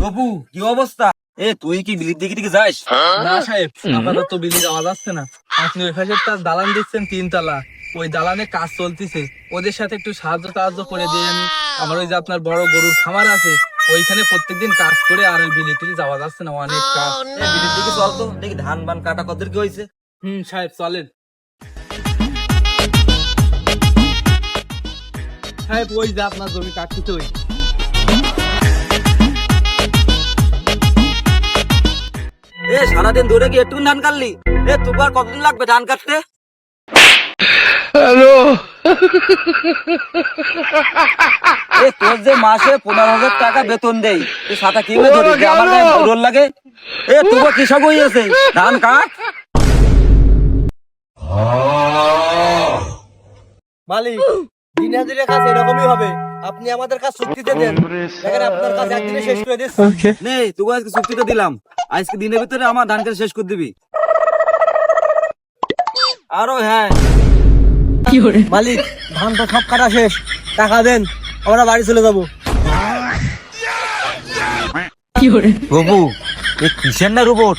গপু কি অবস্থা? তুই কি বিলির দিকে দিকে যাস? না সাহেব, আপাতত তো বিলি যাওয়া যাচ্ছে না। আপনি ওই পাশে একটা দালান দিচ্ছেন 3 তলা, ওই দালানে কাজ চলতেছে। ওদের সাথে একটু সাহায্য করে দিয়ে আমি আমার ওই যে আপনার বড় গরুর খামার আছে, ওইখানে প্রত্যেকদিন কাজ করে আর ওই বিলি টিলি যাওয়া যাচ্ছে না, অনেক কাজ। বিলির দিকে চল তো, দেখি ধান বান কাটা কত কি হয়েছে। সাহেব চলেন। সাহেব ওই যে আপনার জমি কাটতেছে ওই। সারাদিন ধরে কি একটু ধান কাটলি? তোর কতদিন লাগবে ধান কাটতে? তোর যে মাসে 15,000 টাকা বেতন দেই, তুই সাথে কি ধরিস? আমার রোল লাগে। তোর কৃষক হইয়াছে, ধান কাট। মালিক, দিন হাজিরের কাজ এরকমই হবে। আপনি আমাদের কাজ চুক্তিতে দেন, দেখেন আপনার কাজ একদিনে শেষ করে দিচ্ছি। নে তোকে আজকে চুক্তিটা দিলাম, আজকে দিনের ভিতরে আমার ধান কাটা শেষ করে দিবি। আরো হ্যাঁ মালিক, ধান তো সব কাটা শেষ, টাকা দেন, আমরা বাড়ি চলে যাবো। বাবু, এই কিসের না রোবট?